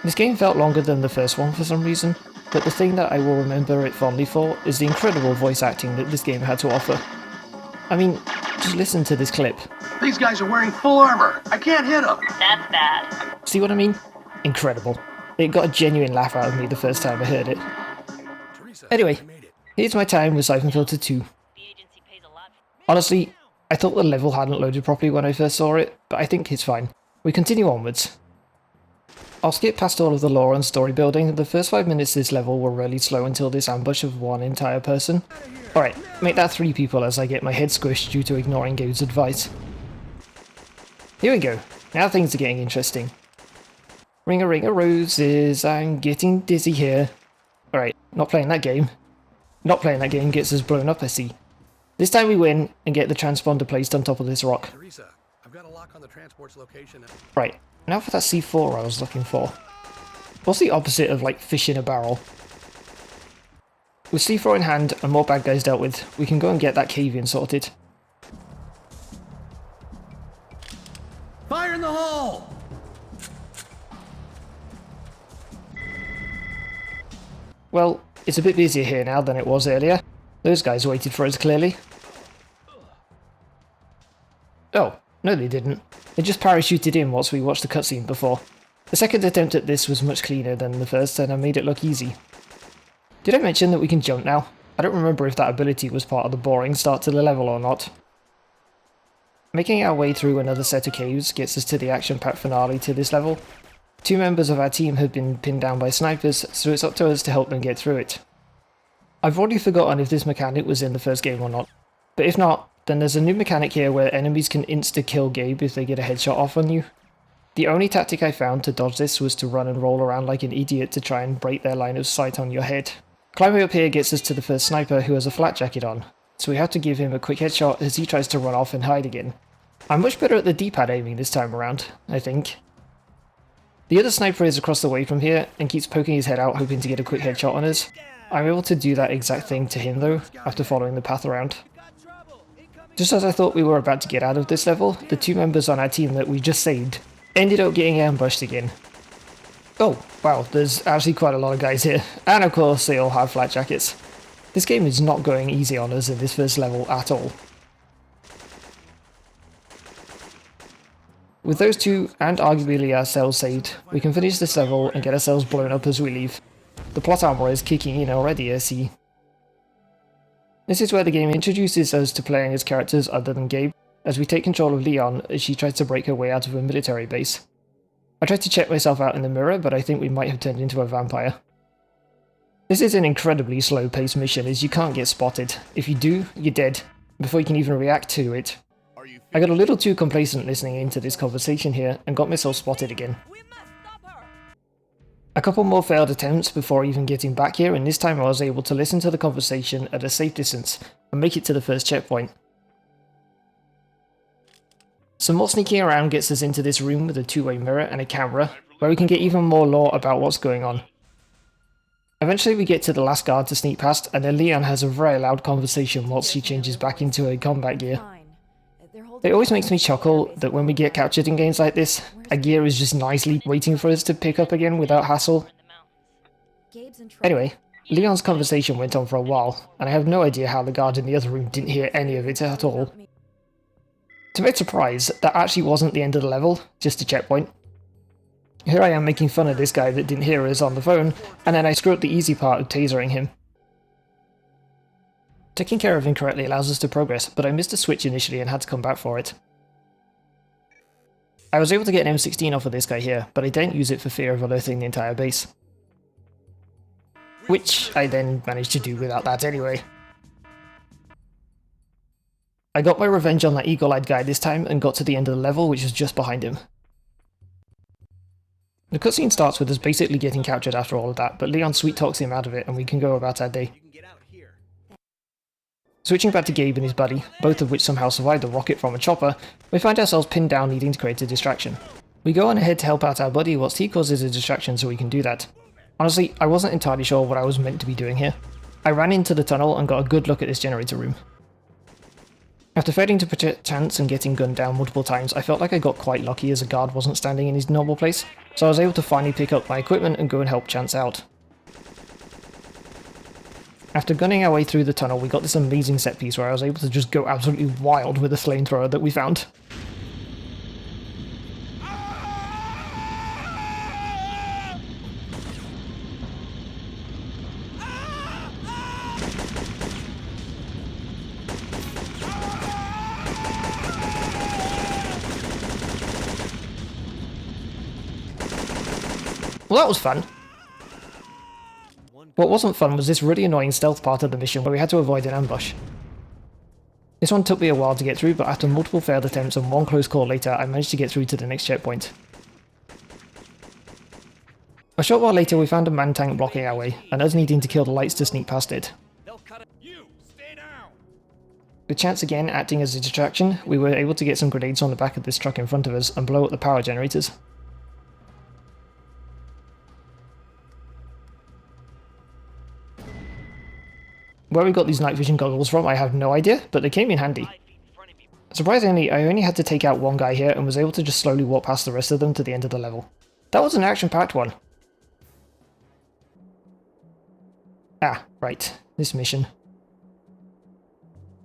This game felt longer than the first one for some reason, but the thing that I will remember it fondly for is the incredible voice acting that this game had to offer. I mean, just listen to this clip. These guys are wearing full armor. I can't hit them. That's bad. See what I mean? Incredible. It got a genuine laugh out of me the first time I heard it. Anyway, here's my time with Syphon Filter 2. Honestly, I thought the level hadn't loaded properly when I first saw it, but I think it's fine. We continue onwards. I'll skip past all of the lore and story building. The first 5 minutes of this level were really slow until this ambush of one entire person. Alright, make that 3 people as I get my head squished due to ignoring Gabe's advice. Here we go. Now things are getting interesting. Ring a roses, I'm getting dizzy here. Alright, not playing that game. Not playing that game gets us blown up, I see. This time we win and get the transponder placed on top of this rock. Teresa, I've got a lock on the transport's location. Right, now for that C4 I was looking for. What's the opposite of, like, fish in a barrel? With C4 in hand and more bad guys dealt with, we can go and get that cave-in sorted. Fire in the hole! Well, it's a bit busier here now than it was earlier. Those guys waited for us clearly. Oh, no they didn't. They just parachuted in once we watched the cutscene before. The second attempt at this was much cleaner than the first and I made it look easy. Did I mention that we can jump now? I don't remember if that ability was part of the boring start to the level or not. Making our way through another set of caves gets us to the action-packed finale to this level. 2 members of our team have been pinned down by snipers, so it's up to us to help them get through it. I've already forgotten if this mechanic was in the first game or not, but if not, then there's a new mechanic here where enemies can insta-kill Gabe if they get a headshot off on you. The only tactic I found to dodge this was to run and roll around like an idiot to try and break their line of sight on your head. Climbing up here gets us to the first sniper who has a flat jacket on, so we have to give him a quick headshot as he tries to run off and hide again. I'm much better at the D-pad aiming this time around, I think. The other sniper is across the way from here and keeps poking his head out hoping to get a quick headshot on us. I'm able to do that exact thing to him though, after following the path around. Just as I thought we were about to get out of this level, the 2 members on our team that we just saved ended up getting ambushed again. Oh, wow, there's actually quite a lot of guys here, and of course they all have flat jackets. This game is not going easy on us in this first level at all. With those 2, and arguably ourselves saved, we can finish this level and get ourselves blown up as we leave. The plot armor is kicking in already, I see. This is where the game introduces us to playing as characters other than Gabe, as we take control of Leon as she tries to break her way out of a military base. I tried to check myself out in the mirror, but I think we might have turned into a vampire. This is an incredibly slow-paced mission as you can't get spotted. If you do, you're dead, before you can even react to it. I got a little too complacent listening into this conversation here and got myself spotted again. A couple more failed attempts before even getting back here, and this time I was able to listen to the conversation at a safe distance and make it to the first checkpoint. Some more sneaking around gets us into this room with a 2-way mirror and a camera, where we can get even more lore about what's going on. Eventually we get to the last guard to sneak past, and then Leon has a very loud conversation whilst she changes back into a combat gear. It always makes me chuckle that when we get captured in games like this, our gear is just nicely waiting for us to pick up again without hassle. Anyway, Leon's conversation went on for a while, and I have no idea how the guard in the other room didn't hear any of it at all. To my surprise, that actually wasn't the end of the level, just a checkpoint. Here I am making fun of this guy that didn't hear us on the phone, and then I screw up the easy part of tasering him. Taking care of him correctly allows us to progress, but I missed a switch initially and had to come back for it. I was able to get an M16 off of this guy here, but I didn't use it for fear of alerting the entire base. Which I then managed to do without that anyway. I got my revenge on that eagle-eyed guy this time and got to the end of the level, which was just behind him. The cutscene starts with us basically getting captured after all of that, but Leon sweet talks him out of it and we can go about our day. Switching back to Gabe and his buddy, both of which somehow survived the rocket from a chopper, we find ourselves pinned down needing to create a distraction. We go on ahead to help out our buddy whilst he causes a distraction so we can do that. Honestly, I wasn't entirely sure what I was meant to be doing here. I ran into the tunnel and got a good look at this generator room. After failing to protect Chance and getting gunned down multiple times, I felt like I got quite lucky as a guard wasn't standing in his normal place, so I was able to finally pick up my equipment and go and help Chance out. After gunning our way through the tunnel, we got this amazing set piece where I was able to just go absolutely wild with a flamethrower that we found. Well, that was fun. What wasn't fun was this really annoying stealth part of the mission where we had to avoid an ambush. This one took me a while to get through, but after multiple failed attempts and one close call later, I managed to get through to the next checkpoint. A short while later we found a man tank blocking our way, and us needing to kill the lights to sneak past it. With Chance again acting as a distraction, we were able to get some grenades on the back of this truck in front of us and blow up the power generators. Where we got these night vision goggles from I have no idea, but they came in handy. Surprisingly, I only had to take out one guy here and was able to just slowly walk past the rest of them to the end of the level. That was an action-packed one. Ah, right, this mission.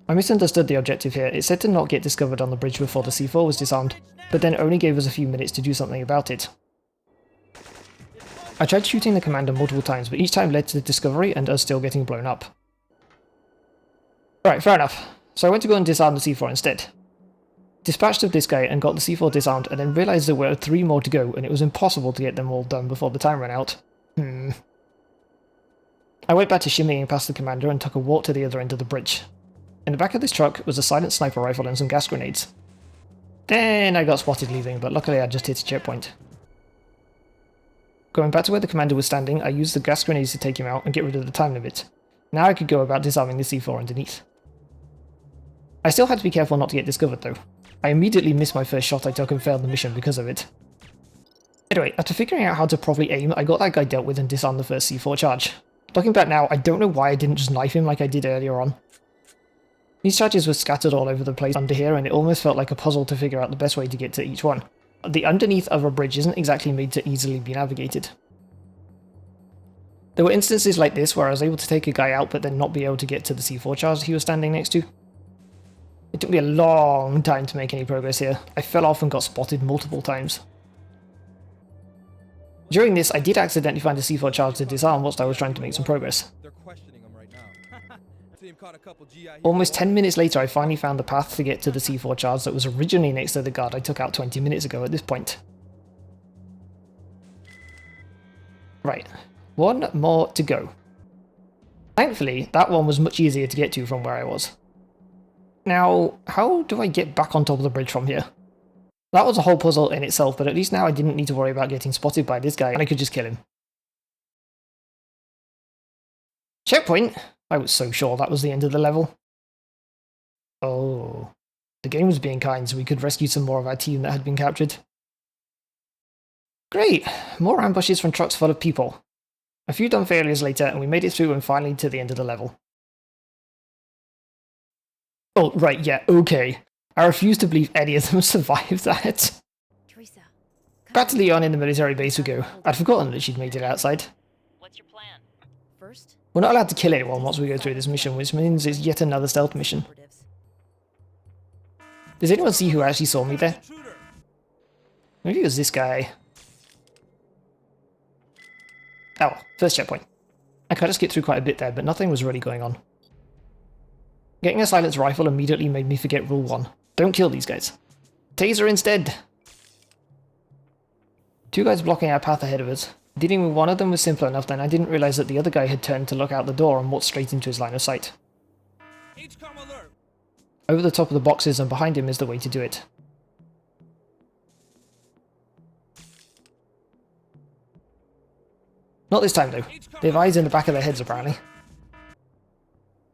I misunderstood the objective here. It said to not get discovered on the bridge before the C4 was disarmed, but then only gave us a few minutes to do something about it. I tried shooting the commander multiple times, but each time led to the discovery and us still getting blown up. Right, fair enough. So I went to go and disarm the C4 instead. Dispatched of this guy and got the C4 disarmed and then realised there were 3 more to go and it was impossible to get them all done before the time ran out. I went back to shimmying past the commander and took a walk to the other end of the bridge. In the back of this truck was a silent sniper rifle and some gas grenades. Then I got spotted leaving, but luckily I just hit a checkpoint. Going back to where the commander was standing, I used the gas grenades to take him out and get rid of the time limit. Now I could go about disarming the C4 underneath. I still had to be careful not to get discovered though. I immediately missed my first shot I took and failed the mission because of it. Anyway, after figuring out how to properly aim, I got that guy dealt with and disarmed the first C4 charge. Looking back now, I don't know why I didn't just knife him like I did earlier on. These charges were scattered all over the place under here and it almost felt like a puzzle to figure out the best way to get to each one. The underneath of a bridge isn't exactly made to easily be navigated. There were instances like this where I was able to take a guy out but then not be able to get to the C4 charge he was standing next to. It took me a long time to make any progress here. I fell off and got spotted multiple times. During this, I did accidentally find a C4 charge to disarm whilst I was trying to make some progress. Almost 10 minutes later, I finally found the path to get to the C4 charge that was originally next to the guard I took out 20 minutes ago at this point. Right, one more to go. Thankfully, that one was much easier to get to from where I was. Now, how do I get back on top of the bridge from here? That was a whole puzzle in itself, but at least now I didn't need to worry about getting spotted by this guy and I could just kill him. Checkpoint? I was so sure that was the end of the level. Oh, the game was being kind so we could rescue some more of our team that had been captured. Great, more ambushes from trucks full of people. A few dumb failures later and we made it through and finally to the end of the level. Oh, right, yeah, okay. I refuse to believe any of them survived that. Back to Leon in the military base we go. I'd forgotten that she'd made it outside. What's your plan? First, we're not allowed to kill anyone once we go through this mission, which means it's yet another stealth mission. Does anyone see who actually saw me there? Maybe it was this guy. Oh, first checkpoint. I kind of skipped through quite a bit there, but nothing was really going on. Getting a silenced rifle immediately made me forget rule 1. Don't kill these guys. Taser instead! 2 guys blocking our path ahead of us. Dealing with one of them was simple enough, then I didn't realise that the other guy had turned to look out the door and walked straight into his line of sight. Over the top of the boxes and behind him is the way to do it. Not this time though. They have eyes in the back of their heads apparently.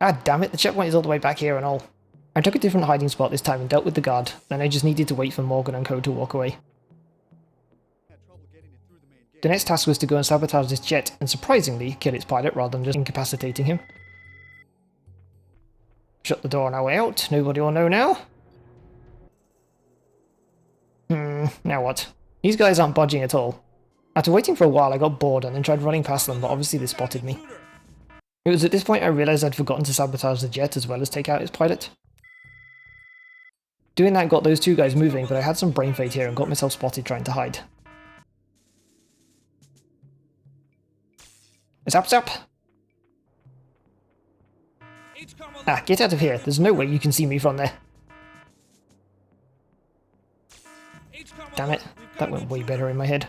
Ah damn it, the checkpoint is all the way back here and all. I took a different hiding spot this time and dealt with the guard, then I just needed to wait for Morgan and Co to walk away. The next task was to go and sabotage this jet and surprisingly kill its pilot rather than just incapacitating him. Shut the door on our way out. Nobody will know now. Now what? These guys aren't budging at all. After waiting for a while, I got bored and then tried running past them, but obviously they spotted me. It was at this point I realised I'd forgotten to sabotage the jet as well as take out its pilot. Doing that got those two guys moving, but I had some brain fade here and got myself spotted trying to hide. Zap zap! Ah, get out of here. There's no way you can see me from there. Damn it, that went way better in my head.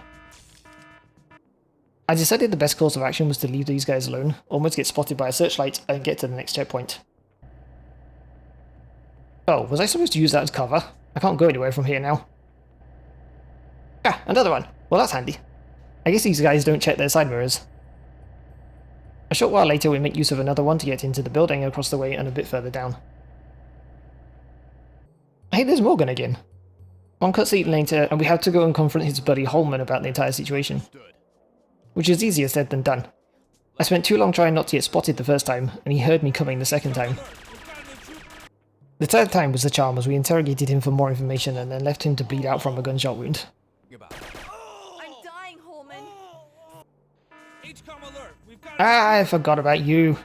I decided the best course of action was to leave these guys alone, almost get spotted by a searchlight, and get to the next checkpoint. Oh, was I supposed to use that as cover? I can't go anywhere from here now. Ah, another one. Well, that's handy. I guess these guys don't check their side mirrors. A short while later we make use of another one to get into the building across the way and a bit further down. Hey, there's Morgan again. One cutscene later and we have to go and confront his buddy Holman about the entire situation. Which is easier said than done. I spent too long trying not to get spotted the first time, and he heard me coming the second time. The third time was the charm as we interrogated him for more information and then left him to bleed out from a gunshot wound. I'm dying, Holman. Ah, I forgot about you.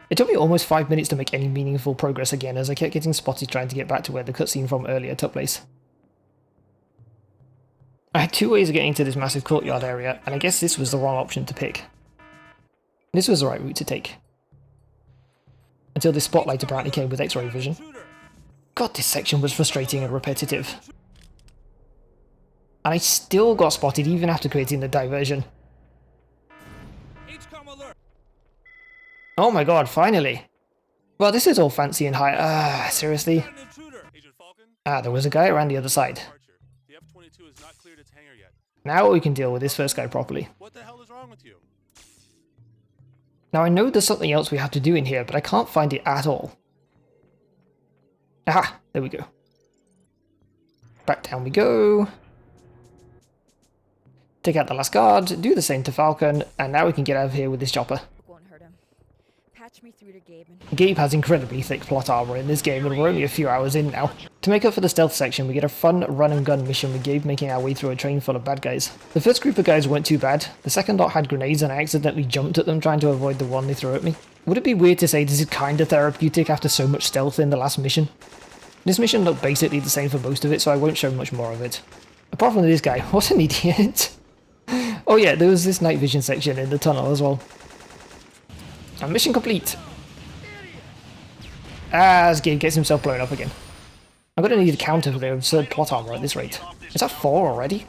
It took me almost 5 minutes to make any meaningful progress again as I kept getting spotted trying to get back to where the cutscene from earlier took place. I had two ways of getting to this massive courtyard area, and I guess this was the wrong option to pick. This was the right route to take. Until this spotlight apparently came with X-ray vision. God, this section was frustrating and repetitive. And I still got spotted even after creating the diversion. Oh my god, finally! Well, this is all fancy and high. Seriously? Ah, there was a guy around the other side. Now we can deal with this first guy properly. What the hell is wrong with you? Now I know there's something else we have to do in here, but I can't find it at all. Aha! There we go. Back down we go. Take out the last guard, do the same to Falcon, and now we can get out of here with this chopper. Won't hurt him. Patch me through to Gabe. Gabe has incredibly thick plot armour in this game and we're only a few hours in now. To make up for the stealth section, we get a fun run and gun mission with Gabe making our way through a train full of bad guys. The first group of guys weren't too bad, the second lot had grenades and I accidentally jumped at them trying to avoid the one they threw at me. Would it be weird to say this is kinda therapeutic after so much stealth in the last mission? This mission looked basically the same for most of it, so I won't show much more of it. Apart from this guy, what an idiot! Oh yeah, there was this night vision section in the tunnel as well. And mission complete! As Gabe gets himself blown up again. I'm gonna need a counter for the absurd plot armor at this rate. Is that 4 already?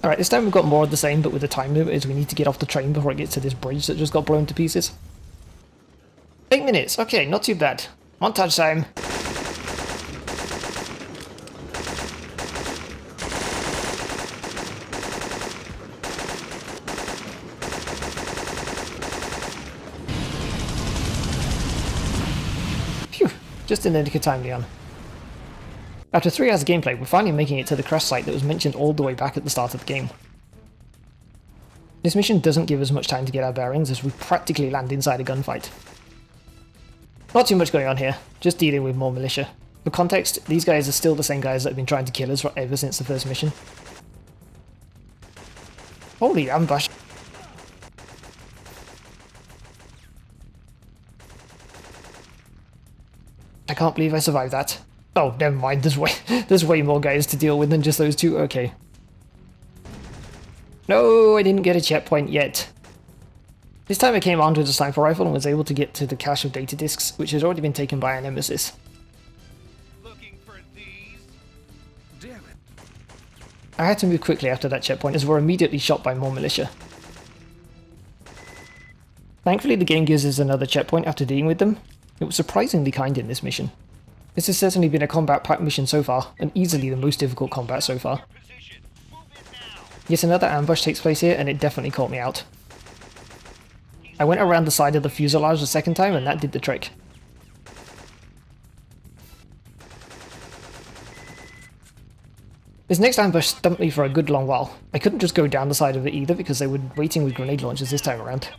Alright, this time we've got more of the same, but with a time limit as we need to get off the train before it gets to this bridge that just got blown to pieces. 8 minutes, okay, not too bad. Montage time. Phew, just in the nick of time, Leon. After 3 hours of gameplay, we're finally making it to the crash site that was mentioned all the way back at the start of the game. This mission doesn't give us much time to get our bearings as we practically land inside a gunfight. Not too much going on here, just dealing with more militia. For context, these guys are still the same guys that have been trying to kill us ever since the first mission. Holy ambush! I can't believe I survived that. Oh, never mind, there's way more guys to deal with than just those two, okay. No, I didn't get a checkpoint yet. This time I came armed with a sniper rifle and was able to get to the cache of data disks, which had already been taken by a nemesis. Looking for these? Damn it. I had to move quickly after that checkpoint as we were immediately shot by more militia. Thankfully the game gives us another checkpoint after dealing with them. It was surprisingly kind in this mission. This has certainly been a combat-packed mission so far, and easily the most difficult combat so far. Yet another ambush takes place here, and it definitely caught me out. I went around the side of the fuselage the second time, and that did the trick. This next ambush stumped me for a good long while. I couldn't just go down the side of it either, because they were waiting with grenade launchers this time around.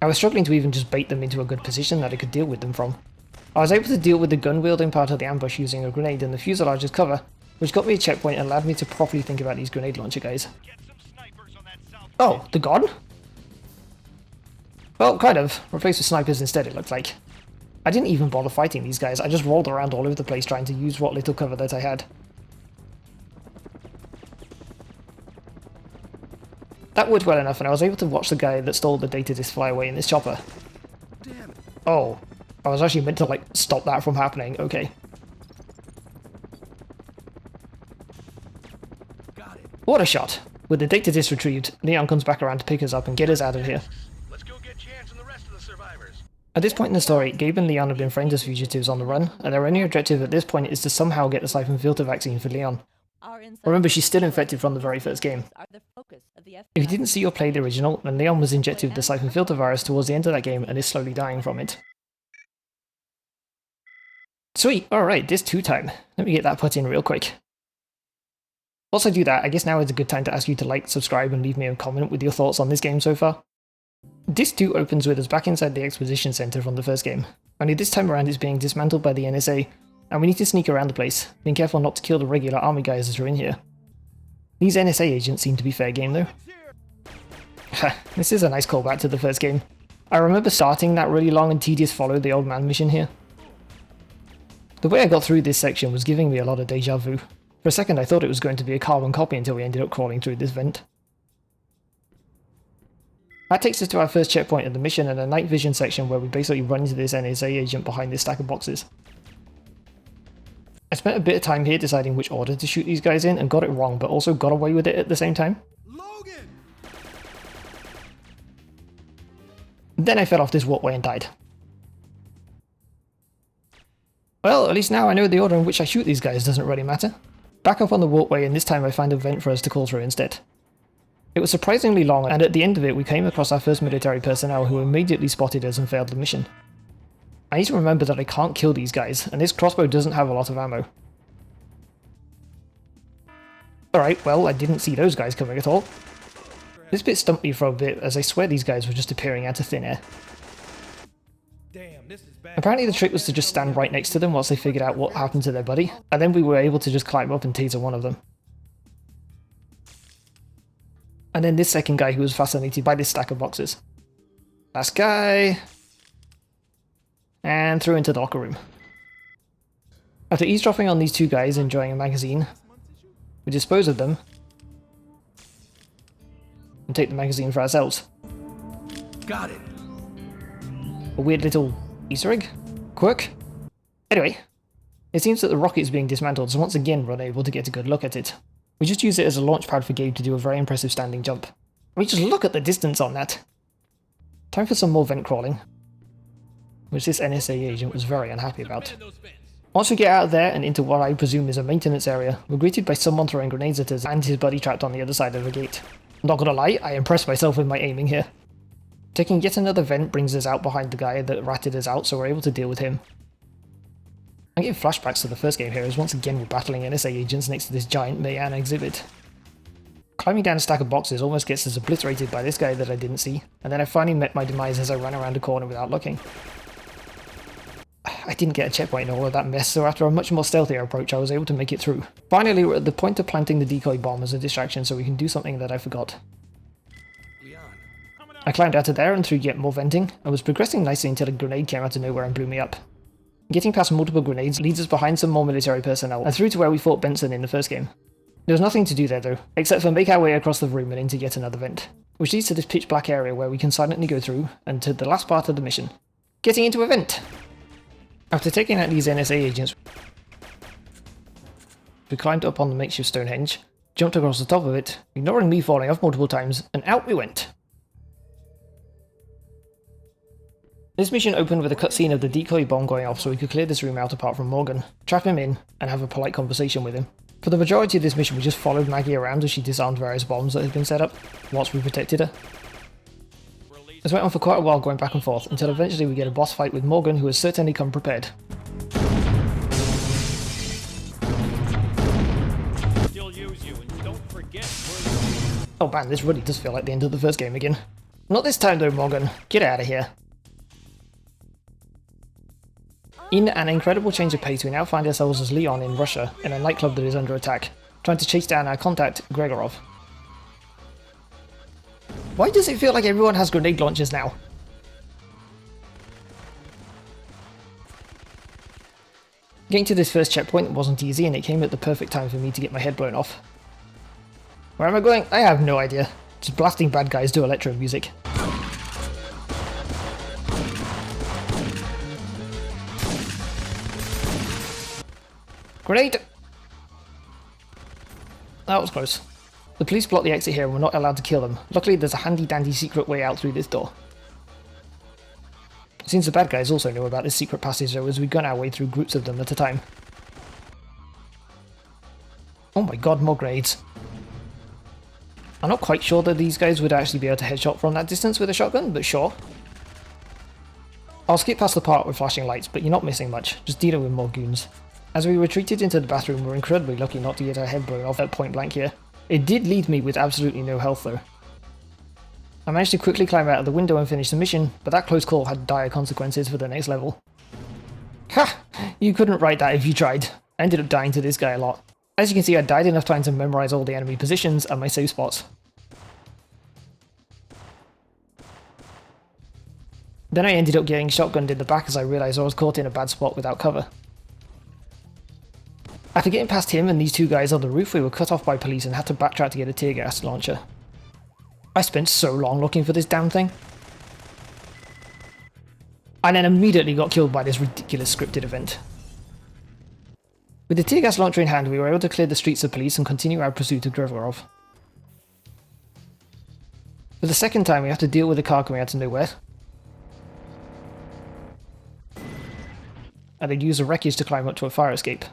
I I was struggling to even just bait them into a good position that I could deal with them from. I was able to deal with the gun wielding part of the ambush using a grenade and the fuselage as cover, which got me a checkpoint and allowed me to properly think about these grenade launcher guys. Oh, they're gone? Well, kind of. Replaced with snipers instead, it looked like. I didn't even bother fighting these guys, I just rolled around all over the place trying to use what little cover that I had. That worked well enough, and I was able to watch the guy that stole the data disk fly away in this chopper. Damn it. Oh, I was actually meant to, like, stop that from happening, okay. Got it. What a shot! With the data disk retrieved, Leon comes back around to pick us up and get us out of here. Let's go get Chance and the rest of the survivors. At this point in the story, Gabe and Leon have been framed as fugitives on the run, and their only objective at this point is to somehow get the Syphon Filter vaccine for Leon. Remember, she's still infected from the very first game. If you didn't see or play the original, then Leon was injected with the Syphon Filter virus towards the end of that game and is slowly dying from it. Sweet, alright, this 2 time. Let me get that put in real quick. Once I do that, I guess now is a good time to ask you to like, subscribe, and leave me a comment with your thoughts on this game so far. Disc 2 opens with us back inside the exposition center from the first game, only this time around it's being dismantled by the NSA, and we need to sneak around the place, being careful not to kill the regular army guys that are in here. These NSA agents seem to be fair game though. This is a nice callback to the first game. I remember starting that really long and tedious follow the old man mission here. The way I got through this section was giving me a lot of deja vu. For a second I thought it was going to be a carbon copy until we ended up crawling through this vent. That takes us to our first checkpoint of the mission and a night vision section where we basically run into this NSA agent behind this stack of boxes. I spent a bit of time here deciding which order to shoot these guys in and got it wrong, but also got away with it at the same time. Logan! Then I fell off this walkway and died. Well, at least now I know the order in which I shoot these guys doesn't really matter. Back up on the walkway, and this time I find a vent for us to crawl through instead. It was surprisingly long, and at the end of it we came across our first military personnel who immediately spotted us and failed the mission. I need to remember that I can't kill these guys, and this crossbow doesn't have a lot of ammo. Alright, well, I didn't see those guys coming at all. This bit stumped me for a bit, as I swear these guys were just appearing out of thin air. Damn, this is bad. Apparently the trick was to just stand right next to them whilst they figured out what happened to their buddy, and then we were able to just climb up and taser one of them. And then this second guy who was fascinated by this stack of boxes. Last guy... and threw into the locker room. After eavesdropping on these 2 guys enjoying a magazine, we dispose of them and take the magazine for ourselves. Got it. A weird little Easter egg? Quirk? Anyway, it seems that the rocket is being dismantled, so once again we're unable to get a good look at it. We just use it as a launch pad for Gabe to do a very impressive standing jump. I mean, just look at the distance on that! Time for some more vent crawling, which this NSA agent was very unhappy about. Once we get out of there and into what I presume is a maintenance area, we're greeted by someone throwing grenades at us and his buddy trapped on the other side of the gate. Not gonna lie, I impressed myself with my aiming here. Taking yet another vent brings us out behind the guy that ratted us out, so we're able to deal with him. I'm getting flashbacks to the first game here, as once again we're battling NSA agents next to this giant Mayan exhibit. Climbing down a stack of boxes almost gets us obliterated by this guy that I didn't see, and then I finally met my demise as I ran around a corner without looking. I didn't get a checkpoint in all of that mess, so after a much more stealthier approach I was able to make it through. Finally we're at the point of planting the decoy bomb as a distraction so we can do something that I forgot. Leon. I climbed out of there and through yet more venting, and was progressing nicely until a grenade came out of nowhere and blew me up. Getting past multiple grenades leads us behind some more military personnel, and through to where we fought Benson in the first game. There was nothing to do there though, except for make our way across the room and into yet another vent, which leads to this pitch black area where we can silently go through, and to the last part of the mission. Getting into a vent! After taking out these NSA agents, we climbed up on the makeshift Stonehenge, jumped across the top of it, ignoring me falling off multiple times, and out we went! This mission opened with a cutscene of the decoy bomb going off so we could clear this room out apart from Morgan, trap him in, and have a polite conversation with him. For the majority of this mission we just followed Maggie around as she disarmed various bombs that had been set up, whilst we protected her. This went on for quite a while going back and forth, until eventually we get a boss fight with Morgan who has certainly come prepared. Still use you, and don't forget Oh man, this really does feel like the end of the first game again. Not this time though, Morgan. Get out of here. In an incredible change of pace, we now find ourselves as Leon in Russia, in a nightclub that is under attack, trying to chase down our contact, Gregorov. Why does it feel like everyone has grenade launchers now? Getting to this first checkpoint wasn't easy, and it came at the perfect time for me to get my head blown off. Where am I going? I have no idea. Just blasting bad guys to electro music. Grenade! That was close. The police blocked the exit here and we're not allowed to kill them. Luckily there's a handy dandy secret way out through this door. It seems the bad guys also knew about this secret passage though, as we gun our way through groups of them at a time. Oh my god, more grenades. I'm not quite sure that these guys would actually be able to headshot from that distance with a shotgun, but sure. I'll skip past the part with flashing lights, but you're not missing much, just dealing with more goons. As we retreated into the bathroom, we were incredibly lucky not to get our head blown off at point blank here. It did leave me with absolutely no health though. I managed to quickly climb out of the window and finish the mission, but that close call had dire consequences for the next level. Ha! You couldn't write that if you tried. I ended up dying to this guy a lot. As you can see, I died enough times to memorize all the enemy positions and my save spots. Then I ended up getting shotgunned in the back as I realized I was caught in a bad spot without cover. After getting past him and these two guys on the roof, we were cut off by police and had to backtrack to get a tear gas launcher. I spent so long looking for this damn thing. And then immediately got killed by this ridiculous scripted event. With the tear gas launcher in hand, we were able to clear the streets of police and continue our pursuit of Gregorov. For the second time, we have to deal with a car coming out of nowhere. And they'd use the wreckage to climb up to a fire escape.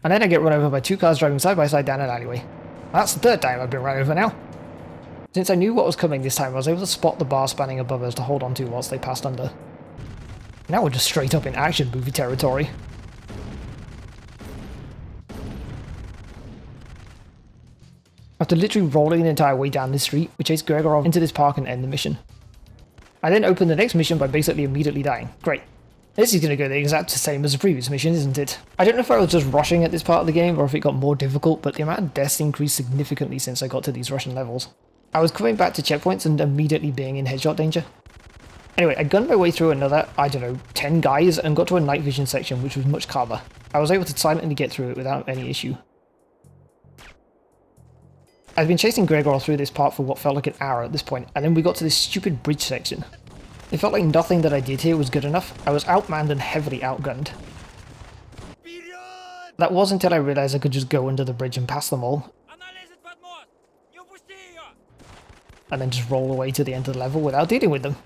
And then I get run over by two cars driving side by side down an alleyway. That's the third time I've been run over now. Since I knew what was coming this time, I was able to spot the bar spanning above us to hold on to whilst they passed under. Now we're just straight up in action movie territory. After literally rolling the entire way down this street, we chase Gregorov into this park and end the mission. I then open the next mission by basically immediately dying. Great. This is going to go the exact same as the previous mission, isn't it? I don't know if I was just rushing at this part of the game or if it got more difficult, but the amount of deaths increased significantly since I got to these Russian levels. I was coming back to checkpoints and immediately being in headshot danger. Anyway, I gunned my way through another, I don't know, 10 guys and got to a night vision section which was much calmer. I was able to silently get through it without any issue. I'd been chasing Gregor through this part for what felt like an hour at this point, and then we got to this stupid bridge section. It felt like nothing that I did here was good enough. I was outmanned and heavily outgunned. That was until I realized I could just go under the bridge and pass them all. And then just roll away to the end of the level without dealing with them.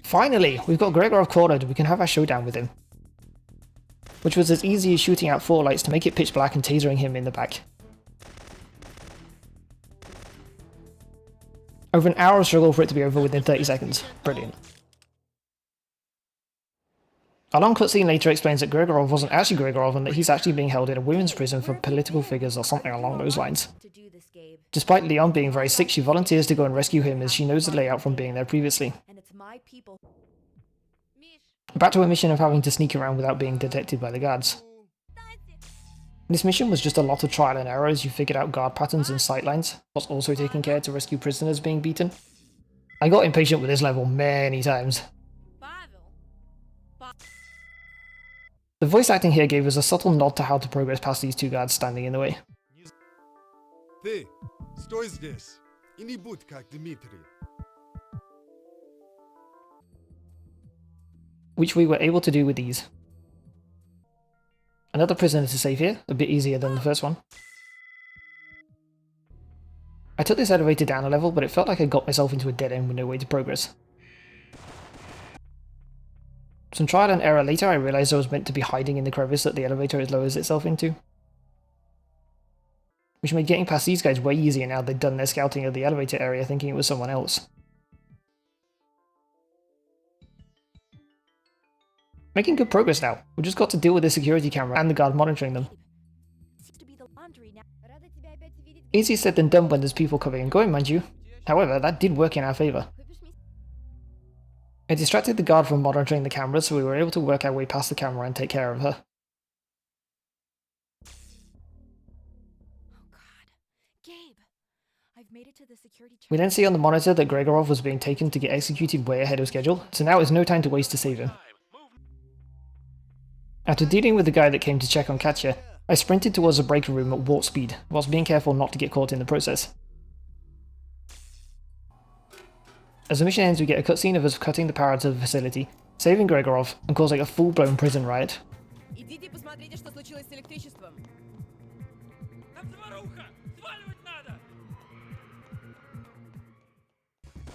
Finally, we've got Gregorov cornered and we can have our showdown with him. Which was as easy as shooting out 4 lights to make it pitch black and tasering him in the back. Over an hour of struggle for it to be over within 30 seconds. Brilliant. A long cutscene later explains that Gregorov wasn't actually Gregorov and that he's actually being held in a women's prison for political figures or something along those lines. Despite Leon being very sick, she volunteers to go and rescue him as she knows the layout from being there previously. Back to a mission of having to sneak around without being detected by the guards. This mission was just a lot of trial and error as you figured out guard patterns and sightlines, whilst also taking care to rescue prisoners being beaten. I got impatient with this level many times. The voice acting here gave us a subtle nod to how to progress past these two guards standing in the way. Ты, стой здесь и не будь как Дмитрий. Which we were able to do with ease. Another prisoner to save here, a bit easier than the first one. I took this elevator down a level, but it felt like I got myself into a dead end with no way to progress. Some trial and error later, I realised I was meant to be hiding in the crevice that the elevator lowers itself into. Which made getting past these guys way easier now they'd done their scouting of the elevator area thinking it was someone else. Making good progress now. We just got to deal with the security camera and the guard monitoring them. Easier said than done when there's people coming and going, mind you. However, that did work in our favour. I distracted the guard from monitoring the camera, so we were able to work our way past the camera and take care of her. Oh God, Gabe, I've made it to the security check. We then see on the monitor that Gregorov was being taken to get executed way ahead of schedule, so now is no time to waste to save him. After dealing with the guy that came to check on Katya, I sprinted towards the breaker room at warp speed, whilst being careful not to get caught in the process. As the mission ends, we get a cutscene of us cutting the power to the facility, saving Gregorov, and causing a full-blown prison riot. Идите посмотрите, что случилось с электричеством. Там заваруха! Сваливать надо!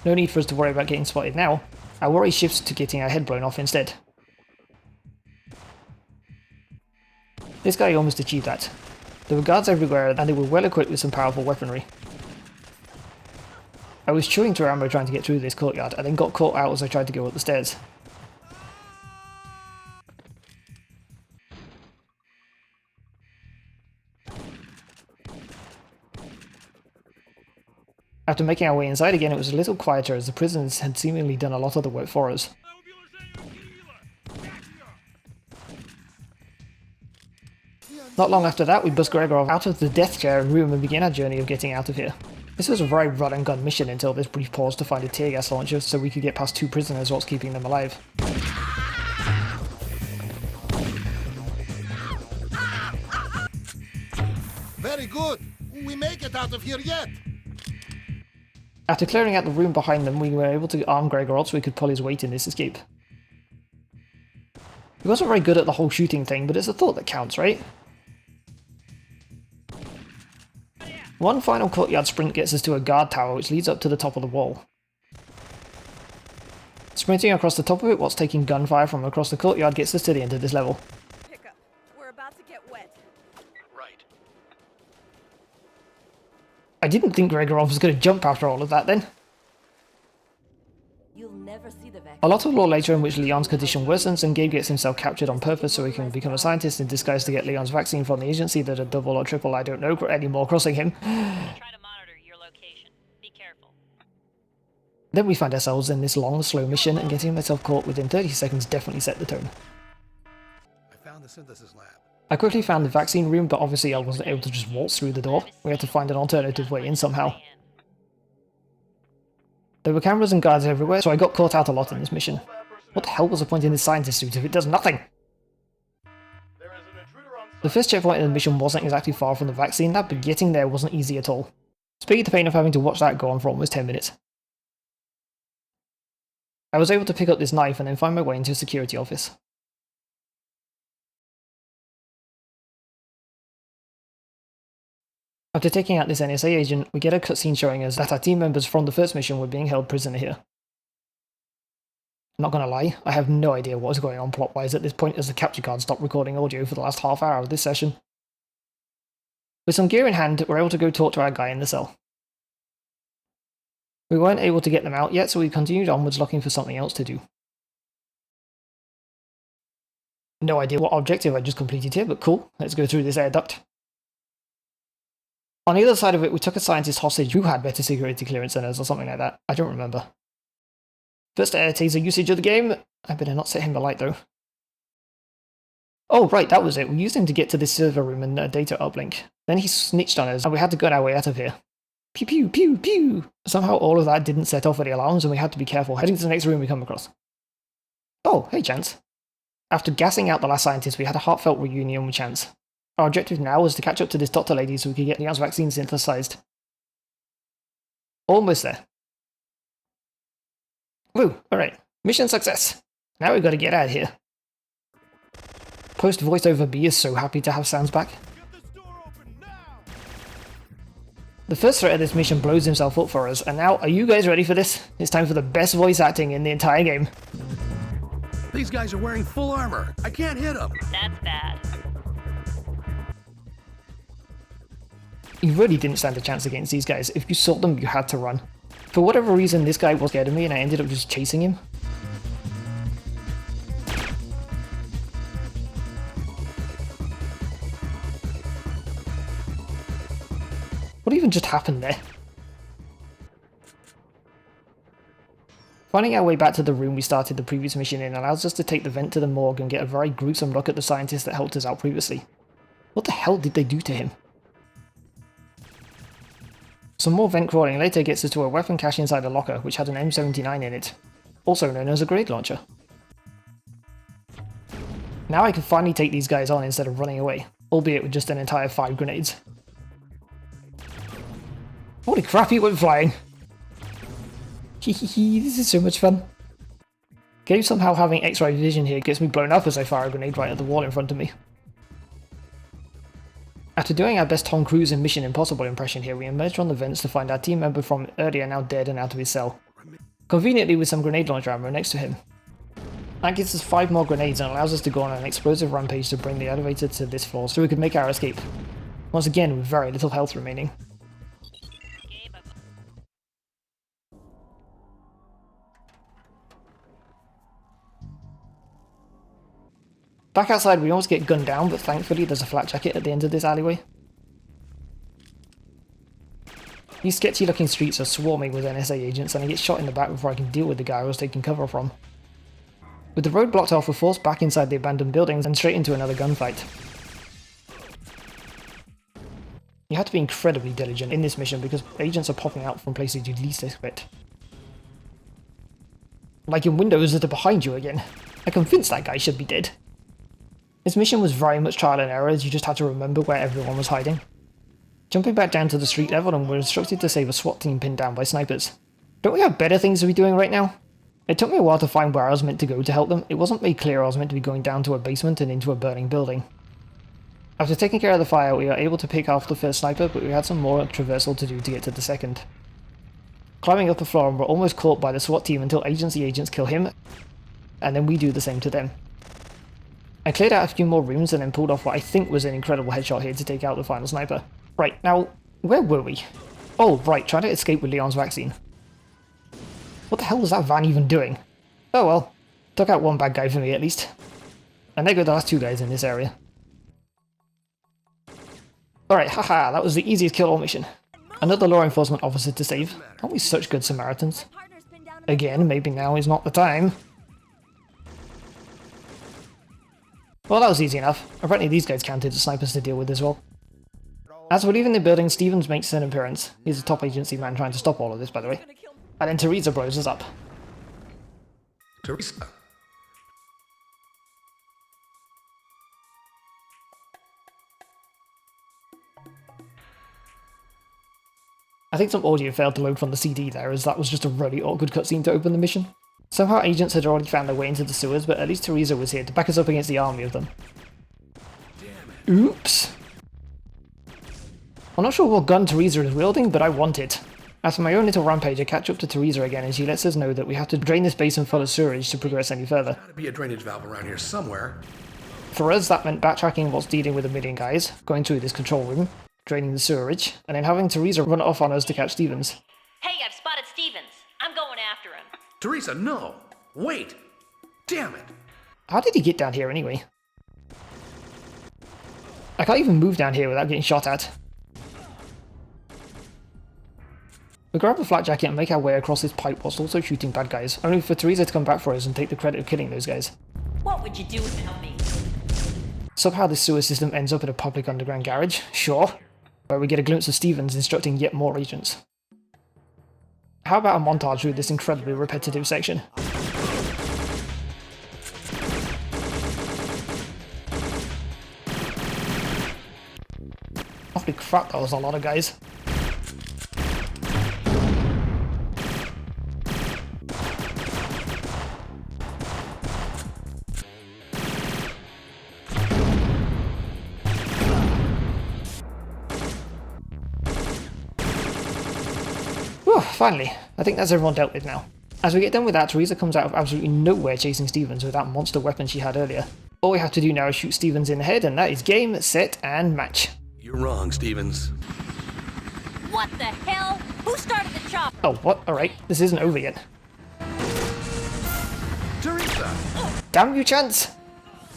No need for us to worry about getting spotted now. Our worry shifts to getting our head blown off instead. This guy almost achieved that. There were guards everywhere and they were well equipped with some powerful weaponry. I was chewing through ammo trying to get through this courtyard and then got caught out as I tried to go up the stairs. After making our way inside again, it was a little quieter as the prisoners had seemingly done a lot of the work for us. Not long after that, we bust Gregorov out of the death chair room and began our journey of getting out of here. This was a very run and gun mission until this brief pause to find a tear gas launcher so we could get past 2 prisoners whilst keeping them alive. Very good. We make it out of here yet. After clearing out the room behind them, we were able to arm Gregorov so we could pull his weight in this escape. He wasn't very good at the whole shooting thing, but it's a thought that counts, right? One final courtyard sprint gets us to a guard tower which leads up to the top of the wall. Sprinting across the top of it whilst taking gunfire from across the courtyard gets us to the end of this level. Pick up. We're about to get wet. Right. I didn't think Gregorov was going to jump after all of that then. You'll never see the vaccine. A lot of lore later in which Leon's condition worsens and Gabe gets himself captured on purpose so he can become a scientist in disguise to get Leon's vaccine from the agency that are double or triple I don't know anymore crossing him. Try to monitor your location. Be careful. Then we find ourselves in this long, slow mission and getting myself caught within 30 seconds definitely set the tone. I found the synthesis lab. I quickly found the vaccine room, but obviously I wasn't able to just waltz through the door. We had to find an alternative way in somehow. There were cameras and guards everywhere, so I got caught out a lot in this mission. What the hell was the point in this scientist suit if it does nothing? The first checkpoint in the mission wasn't exactly far from the vaccine lab, but getting there wasn't easy at all. Speaking the pain of having to watch that go on for almost 10 minutes. I was able to pick up this knife and then find my way into a security office. After taking out this NSA agent, we get a cutscene showing us that our team members from the first mission were being held prisoner here. Not gonna lie, I have no idea what is going on plot-wise at this point as the capture card stopped recording audio for the last half hour of this session. With some gear in hand, we're able to go talk to our guy in the cell. We weren't able to get them out yet, so we continued onwards looking for something else to do. No idea what objective I just completed here, but cool, let's go through this air duct. On the other side of it, we took a scientist hostage who had better security clearance than us or something like that. I don't remember. First air taser usage of the game. I better not set him alight though. Oh right, that was it. We used him to get to this server room and a data uplink. Then he snitched on us and we had to gun our way out of here. Pew pew pew pew! Somehow all of that didn't set off any alarms and we had to be careful heading to the next room we come across. Oh, hey Chance. After gassing out the last scientist, we had a heartfelt reunion with Chance. Our objective now was to catch up to this doctor lady so we could get Leon's vaccine synthesized. Almost there. Woo, alright. Mission success. Now we've got to get out of here. Post voiceover B is so happy to have sounds back. The first threat of this mission blows himself up for us, and now, are you guys ready for this? It's time for the best voice acting in the entire game. These guys are wearing full armor. I can't hit them. That's bad. You really didn't stand a chance against these guys. If you saw them, you had to run. For whatever reason, this guy was scared of me and I ended up just chasing him. What even just happened there? Finding our way back to the room we started the previous mission in allows us to take the vent to the morgue and get a very gruesome look at the scientist that helped us out previously. What the hell did they do to him? Some more vent crawling later gets us to a weapon cache inside a locker which had an M79 in it, also known as a grenade launcher. Now I can finally take these guys on instead of running away, albeit with just an entire 5 grenades. Holy crap, he went flying! Hehehe, this is so much fun. Gabe somehow having X-ray vision here gets me blown up as I fire a grenade right at the wall in front of me. After doing our best Tom Cruise in Mission Impossible impression here, we emerge from the vents to find our team member from earlier now dead and out of his cell. Conveniently with some grenade launcher ammo next to him. That gives us 5 more grenades and allows us to go on an explosive rampage to bring the elevator to this floor so we can make our escape. Once again with very little health remaining. Back outside we almost get gunned down, but thankfully there's a flak jacket at the end of this alleyway. These sketchy looking streets are swarming with NSA agents and I get shot in the back before I can deal with the guy I was taking cover from. With the road blocked off, we're forced back inside the abandoned buildings and straight into another gunfight. You have to be incredibly diligent in this mission because agents are popping out from places you'd least expect. Like in windows that are behind you again. I'm convinced that guy should be dead. This mission was very much trial and error as you just had to remember where everyone was hiding. Jumping back down to the street level and we're instructed to save a SWAT team pinned down by snipers. Don't we have better things to be doing right now? It took me a while to find where I was meant to go to help them. It wasn't made clear I was meant to be going down to a basement and into a burning building. After taking care of the fire we were able to pick off the first sniper, but we had some more traversal to do to get to the second. Climbing up the floor and we're almost caught by the SWAT team until agency agents kill him, and then we do the same to them. I cleared out a few more rooms and then pulled off what I think was an incredible headshot here to take out the final sniper. Right, now, where were we? Oh, right, trying to escape with Leon's vaccine. What the hell was that van even doing? Oh well, took out one bad guy for me at least. And there go the last 2 guys in this area. Alright, haha, that was the easiest kill all mission. Another law enforcement officer to save. Aren't we such good Samaritans? Again, maybe now is not the time. Well, that was easy enough. Apparently these guys counted as snipers to deal with as well. As we're leaving the building, Stevens makes an appearance. He's a top agency man trying to stop all of this, by the way. And then Teresa blows us up. Teresa. I think some audio failed to load from the CD there, as that was just a really awkward cutscene to open the mission. Somehow agents had already found their way into the sewers, but at least Teresa was here to back us up against the army of them. Oops! I'm not sure what gun Teresa is wielding, but I want it. After my own little rampage, I catch up to Teresa again and she lets us know that we have to drain this basin full of sewerage to progress any further. Gotta be a drainage valve around here somewhere. For us, that meant backtracking whilst dealing with a million guys, going through this control room, draining the sewerage, and then having Teresa run off on us to catch Stevens. Hey, I've spotted Stevens. I'm going after him. Teresa, no! Wait! Damn it! How did he get down here anyway? I can't even move down here without getting shot at. We grab a flak jacket and make our way across this pipe whilst also shooting bad guys, only for Teresa to come back for us and take the credit of killing those guys. What would you do without me? Somehow this sewer system ends up in a public underground garage, sure, where we get a glimpse of Stevens instructing yet more agents. How about a montage through this incredibly repetitive section? Holy crap, that was a lot of guys. Whew, finally. I think that's everyone dealt with now. As we get done with that, Teresa comes out of absolutely nowhere chasing Stevens with that monster weapon she had earlier. All we have to do now is shoot Stevens in the head, and that is game, set, and match. You're wrong, Stevens. What the hell? Who started the chop? Oh, what? Alright, this isn't over yet. Teresa! Damn you, Chance!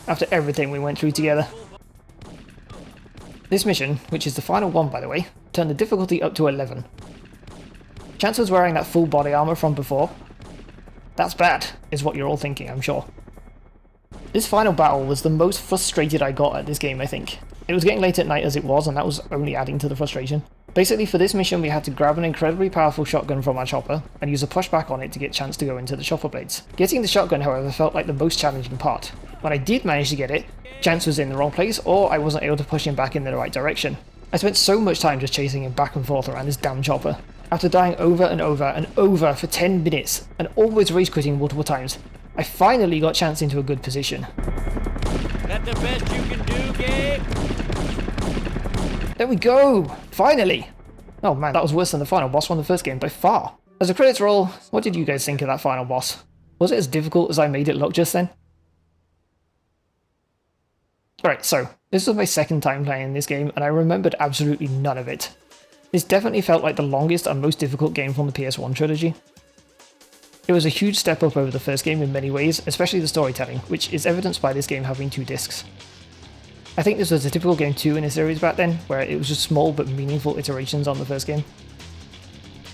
After everything we went through together. This mission, which is the final one by the way, turn the difficulty up to 11. Chance was wearing that full body armour from before. That's bad, is what you're all thinking, I'm sure. This final battle was the most frustrated I got at this game, I think. It was getting late at night as it was, and that was only adding to the frustration. Basically, for this mission we had to grab an incredibly powerful shotgun from our chopper, and use a pushback on it to get Chance to go into the chopper blades. Getting the shotgun, however, felt like the most challenging part. When I did manage to get it, Chance was in the wrong place, or I wasn't able to push him back in the right direction. I spent so much time just chasing him back and forth around this damn chopper. After dying over and over and over for 10 minutes, and always rage quitting multiple times, I finally got Chance into a good position. That the best you can do, Gabe? There we go! Finally! Oh man, that was worse than the final boss from the first game by far. As the credits roll, what did you guys think of that final boss? Was it as difficult as I made it look just then? Alright, so, this was my second time playing this game, and I remembered absolutely none of it. This definitely felt like the longest and most difficult game from the PS1 trilogy. It was a huge step up over the first game in many ways, especially the storytelling, which is evidenced by this game having 2 discs. I think this was a typical game 2 in the series back then, where it was just small but meaningful iterations on the first game.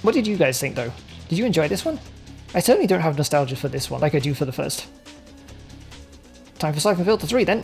What did you guys think though? Did you enjoy this one? I certainly don't have nostalgia for this one like I do for the first. Time for Syphon Filter 3 then!